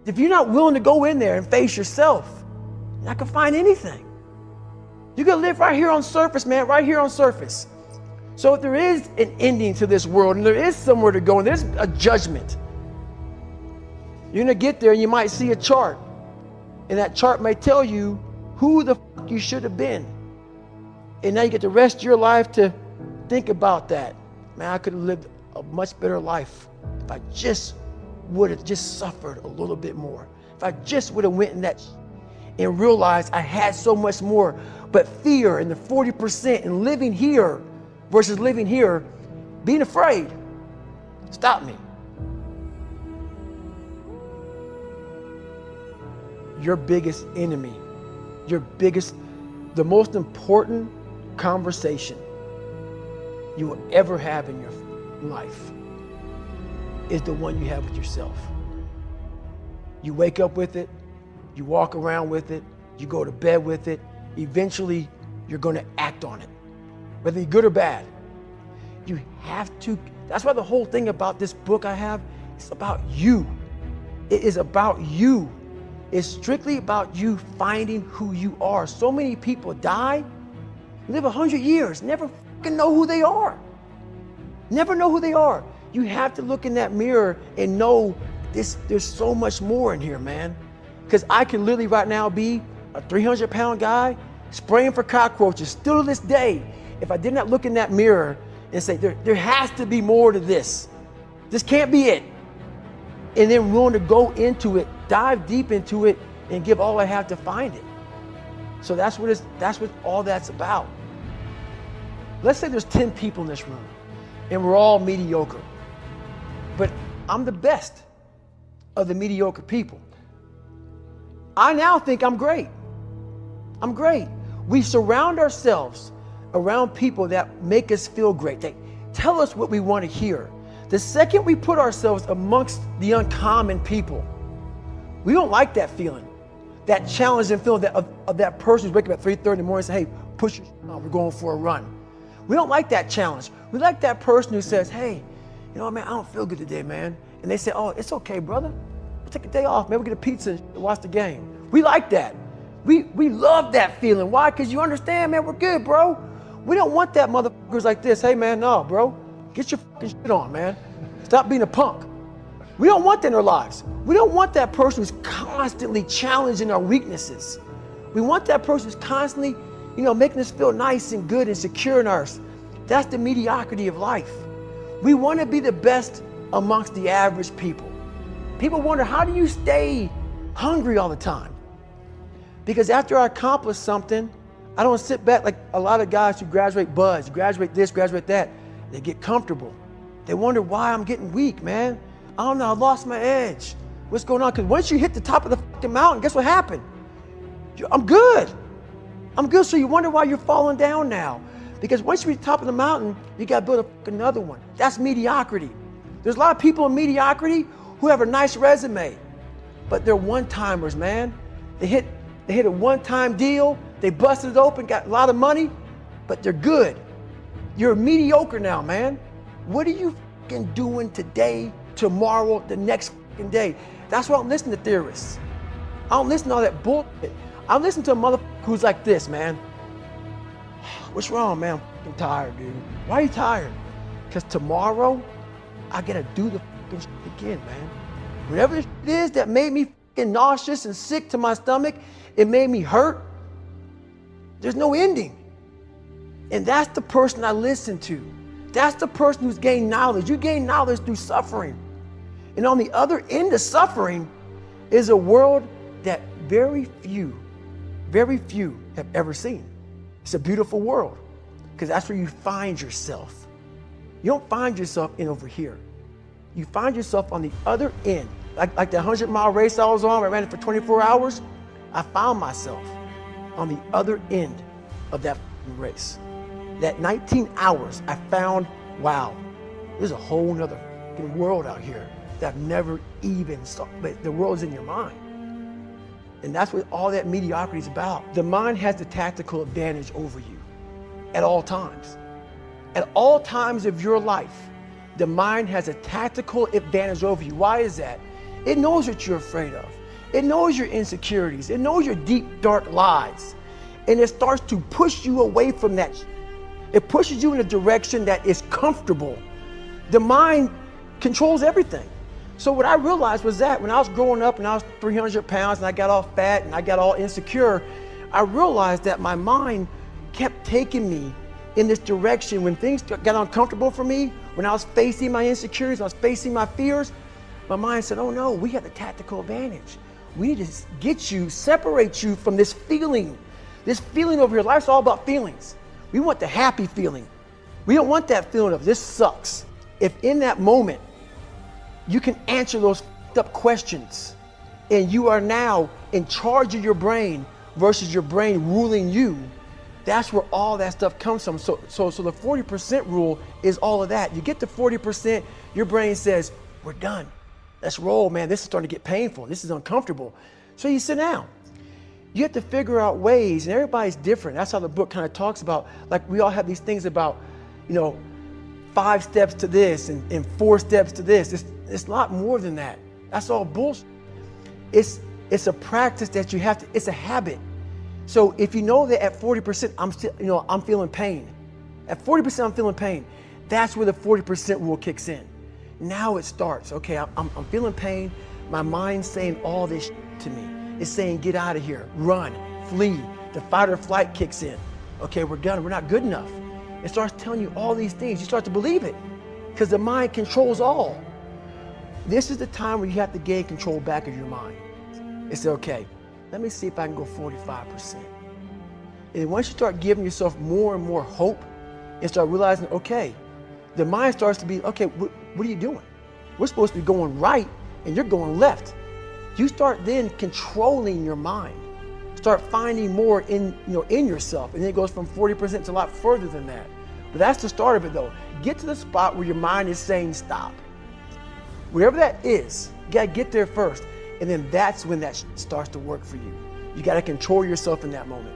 If you're not willing to go in there and face yourself, you're not gonna find anything. You're gonna live right here on surface, man, right here on surface. So if there is an ending to this world and there is somewhere to go and there's a judgment, you're gonna get there and you might see a chart. And that chart may tell you who the fuck you should have been. And now you get the rest of your life to think about that. Man, I could have lived a much better life if I just would have just suffered a little bit more. If I just would have went in that and realized I had so much more. But fear and the 40% and living here versus living here, being afraid, stop me. Your biggest enemy, the most important conversation you will ever have in your life is the one you have with yourself. You wake up with it, you walk around with it, you go to bed with it, eventually you're gonna act on it, whether you're good or bad. You have to, that's why the whole thing about this book I have, it's about you. It is about you. It's strictly about you finding who you are. So many people die, live 100 years, never fucking know who they are. Never know who they are. You have to look in that mirror and know there's so much more in here, man. Because I can literally right now be a 300-pound guy spraying for cockroaches still to this day if I did not look in that mirror and say, there has to be more to this. This can't be it. And then willing to go into it, dive deep into it, and give all I have to find it. So that's what all that's about. Let's say there's 10 people in this room, and we're all mediocre. But I'm the best of the mediocre people. I now think I'm great. I'm great. We surround ourselves around people that make us feel great. They tell us what we want to hear. The second we put ourselves amongst the uncommon people, we don't like that feeling, that challenging feeling of that person who's waking up at 3:30 in the morning and say, hey, push your on, we're going for a run. We don't like that challenge. We like that person who says, hey, you know, man, I don't feel good today, man. And they say, oh, it's okay, brother. We'll take a day off, man. We'll get a pizza and watch the game. We like that. We love that feeling. Why? Because you understand, man, we're good, bro. We don't want that motherfuckers like this. Hey, man, no, bro. Get your fucking shit on, man. Stop being a punk. We don't want that in our lives. We don't want that person who's constantly challenging our weaknesses. We want that person who's constantly, making us feel nice and good and secure in ours. That's the mediocrity of life. We want to be the best amongst the average people. People wonder, how do you stay hungry all the time? Because after I accomplish something, I don't sit back like a lot of guys who graduate buds, graduate this, graduate that. They get comfortable. They wonder why I'm getting weak, man. I don't know, I lost my edge. What's going on? Because once you hit the top of the fucking mountain, guess what happened? I'm good. I'm good, so you wonder why you're falling down now. Because once you reach the top of the mountain, you got to build another one. That's mediocrity. There's a lot of people in mediocrity who have a nice resume, but they're one-timers, man. They hit a one-time deal, they busted it open, got a lot of money, but they're good. You're mediocre now, man. What are you fucking doing today, tomorrow, the next fucking day? That's why I don't listen to theorists. I don't listen to all that bullshit. I listen to a motherfucker who's like this, man. What's wrong, man? I'm fucking tired, dude. Why are you tired? Because tomorrow, I gotta do the fucking shit again, man. Whatever the shit is that made me fucking nauseous and sick to my stomach, it made me hurt. There's no ending. And that's the person I listen to. That's the person who's gained knowledge. You gain knowledge through suffering. And on the other end of suffering is a world that very few have ever seen. It's a beautiful world because that's where you find yourself. You don't find yourself in over here. You find yourself on the other end. Like the 100-mile race I was on, I ran it for 24 hours. I found myself on the other end of that race. That 19 hours, I found, wow, there's a whole nother world out here that I've never even saw. But the world's in your mind. And that's what all that mediocrity is about. The mind has the tactical advantage over you at all times. At all times of your life, the mind has a tactical advantage over you. Why is that? It knows what you're afraid of. It knows your insecurities. It knows your deep, dark lies. And it starts to push you away from that. It pushes you in a direction that is comfortable. The mind controls everything. So what I realized was that when I was growing up and I was 300 pounds and I got all fat and I got all insecure, I realized that my mind kept taking me in this direction. When things got uncomfortable for me, when I was facing my insecurities, I was facing my fears, my mind said, oh no, we have the tactical advantage. We need to get you, separate you from this feeling over here. Life's all about feelings. We want the happy feeling. We don't want that feeling of this sucks. If in that moment, you can answer those up questions and you are now in charge of your brain versus your brain ruling you, that's where all that stuff comes from. So the 40% rule is all of that. You get to 40%, your brain says, we're done. Let's roll, man. This is starting to get painful. This is uncomfortable. So you sit down. You have to figure out ways, and everybody's different. That's how the book kind of talks about, like we all have these things about, 5 steps to this and 4 steps to this. It's a lot more than that. That's all bullshit. It's a practice that you have to, it's a habit. So if you know that at 40%, I'm feeling pain. At 40%, I'm feeling pain. That's where the 40% rule kicks in. Now it starts. Okay, I'm feeling pain. My mind's saying all this to me. It's saying, get out of here, run, flee. The fight or flight kicks in. Okay, we're done. We're not good enough. It starts telling you all these things. You start to believe it because the mind controls all. This is the time where you have to gain control back of your mind. It's okay. Let me see if I can go 45%. And once you start giving yourself more and more hope and start realizing, okay, the mind starts to be, okay, what are you doing? We're supposed to be going right and you're going left. You start then controlling your mind. Start finding more in yourself. And then it goes from 40% to a lot further than that. But that's the start of it though. Get to the spot where your mind is saying stop. Wherever that is, you gotta get there first. And then that's when that starts to work for you. You gotta control yourself in that moment.